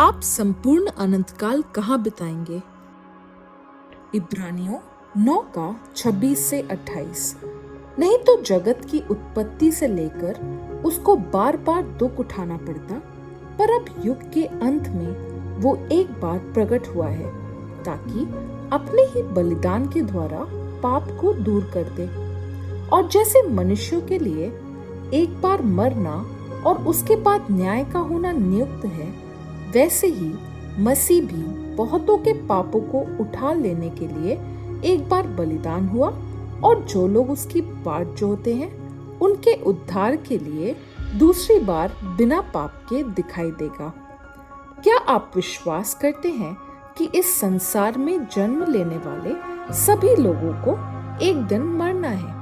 आप संपूर्ण अनंतकाल कहाँ बिताएंगे? इब्रानियों 9 का 26 से 28। नहीं तो जगत की उत्पत्ति से लेकर उसको बार बार दुख उठाना पड़ता, पर अब युग के अंत में वो एक बार प्रकट हुआ है ताकि अपने ही बलिदान के द्वारा पाप को दूर कर दे। और जैसे मनुष्यों के लिए एक बार मरना और उसके बाद न्याय का होना नियुक्त है, वैसे ही मसीह भी बहुतों के पापों को उठा लेने के लिए एक बार बलिदान हुआ, और जो लोग उसकी बाट जोहते हैं उनके उद्धार के लिए दूसरी बार बिना पाप के दिखाई देगा। क्या आप विश्वास करते हैं कि इस संसार में जन्म लेने वाले सभी लोगों को एक दिन मरना है?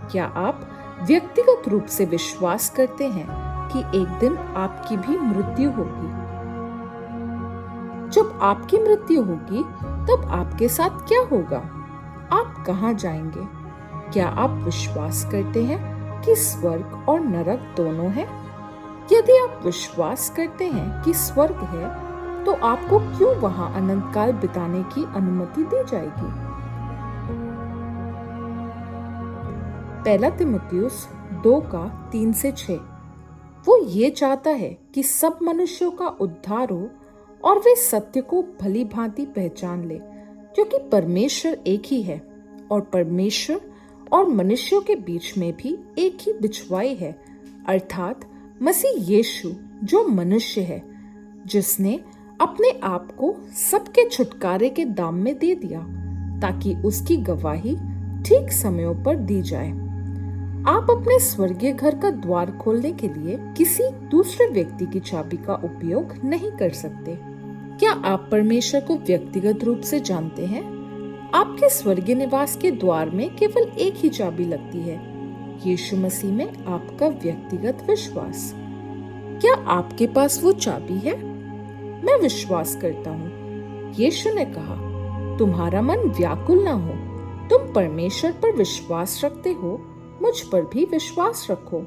क्या आप व्यक्तिगत रूप से विश्वास करते हैं कि एक दिन आपकी भी मृत्यु होगी? जब आपकी मृत्यु होगी तब आपके साथ क्या होगा? आप कहाँ जाएंगे? क्या आप विश्वास करते हैं कि स्वर्ग और नरक दोनों हैं? यदि आप विश्वास करते हैं कि स्वर्ग है, तो आपको क्यों वहां अनंत काल बिताने की अनुमति दी जाएगी? पहला तीमुथियुस 2 का 3 से 6। वो ये चाहता है कि सब मनुष्यों का उद्धार हो और वे सत्य को भली भांति पहचान ले, क्योंकि परमेश्वर एक ही है और परमेश्वर और मनुष्यों के बीच में भी एक ही बिछवाई है, अर्थात मसीह यीशु जो मनुष्य है, जिसने अपने आप को सबके छुटकारे के दाम में दे दिया ताकि उसकी गवाही ठीक समयों पर दी जाए। आप अपने स्वर्गीय घर का द्वार खोलने के लिए किसी दूसरे व्यक्ति की चाबी का उपयोग नहीं कर सकते। क्या आप परमेश्वर को व्यक्तिगत रूप से जानते हैं? आपके स्वर्गीय निवास के द्वार में केवल एक ही चाबी लगती है, यीशु मसीह में आपका व्यक्तिगत विश्वास। क्या आपके पास वो चाबी है? मैं विश्वास करता हूँ। यीशु ने कहा, तुम्हारा मन व्याकुल ना हो, तुम परमेश्वर पर विश्वास रखते हो, मुझ पर भी विश्वास रखो।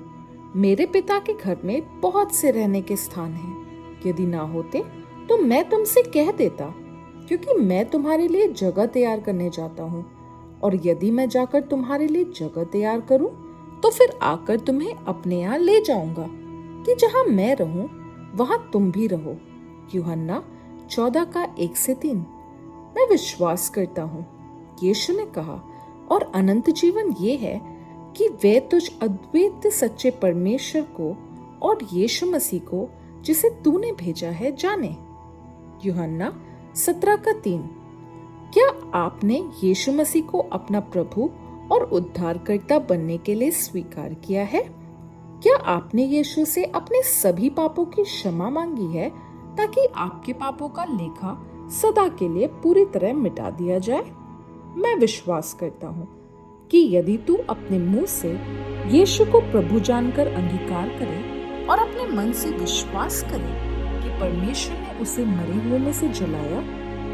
मेरे पिता के घर में बहुत से रहने के स्थान हैं। यदि ना होते तो मैं तुमसे कह देता, क्योंकि मैं तुम्हारे लिए जगह तैयार करने जाता हूँ। और यदि मैं जाकर तुम्हारे लिए जगह तैयार करूँ, तो फिर आकर तुम्हें अपने यहाँ ले जाऊंगा, कि जहाँ मैं रहूं वहां तुम भी रहो। यूहन्ना 14 का 1 से 3। मैं विश्वास करता हूँ, यीशु ने कहा, और अनंत जीवन ये है कि वे तुझ अद्वितीय सच्चे परमेश्वर को और यीशु मसीह को जिसे तूने भेजा है जाने। यूहन्ना 17 का 3। क्या आपने यीशु मसीह को अपना प्रभु और उद्धारकर्ता बनने के लिए स्वीकार किया है? क्या आपने यीशु से अपने सभी पापों की क्षमा मांगी है ताकि आपके पापों का लेखा सदा के लिए पूरी तरह मिटा दिया जाए? मैं विश्वास करता हूँ कि यदि तू अपने मुंह से यीशु को प्रभु जानकर अंगीकार करे और अपने मन से विश्वास करे कि परमेश्वर ने उसे मरे हुए में से जलाया,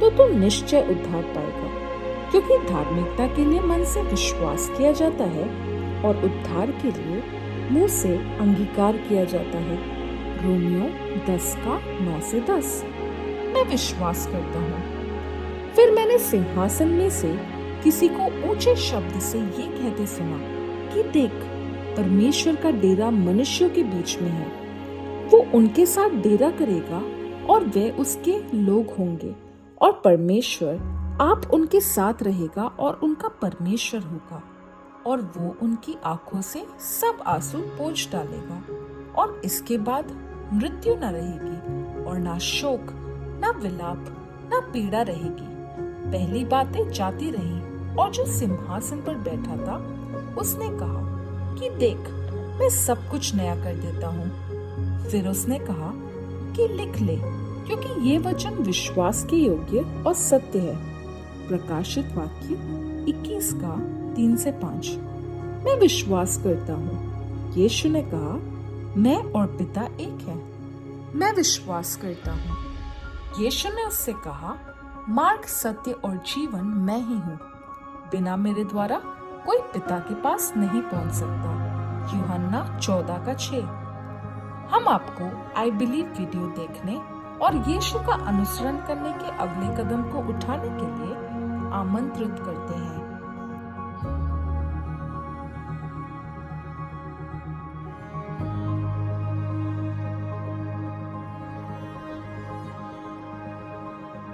तो तू निश्चय उद्धार पाएगा, क्योंकि धार्मिकता के लिए मन से विश्वास किया जाता है और उद्धार के लिए मुंह से अंगीकार किया जाता है। रोमियो 10 का 9 से 10। मैं विश्वास करता हूँ। फिर मैंने सिंहासन में से किसी को ऊंचे शब्द से ये कहते सुना कि देख, परमेश्वर का डेरा मनुष्यों के बीच में है। वो उनके साथ डेरा करेगा और वे उसके लोग होंगे, और परमेश्वर आप उनके साथ रहेगा और उनका परमेश्वर होगा, और वो उनकी आंखों से सब आंसू पोंछ डालेगा। और इसके बाद मृत्यु न रहेगी, और ना शोक, ना विलाप, ना पीड़ा रहेगी। पहली बातें जाती रही। और जो सिंहासन पर बैठा था उसने कहा कि देख, मैं सब कुछ नया कर देता हूँ। फिर उसने कहा कि लिख ले, क्योंकि ये वचन विश्वास के योग्य और सत्य है। प्रकाशित वाक्य 21 का 3 से 5। मैं विश्वास करता हूँ, यीशु ने कहा, मैं और पिता एक है। मैं विश्वास करता हूँ। यीशु ने उससे कहा, मार्ग, सत्य और जीवन मैं ही हूँ। बिना मेरे द्वारा कोई पिता के पास नहीं पहुंच सकता। यूहन्ना 14 का 6। हम आपको आई बिलीव वीडियो देखने और यीशु का अनुसरण करने के अगले कदम को उठाने के लिए आमंत्रित करते हैं।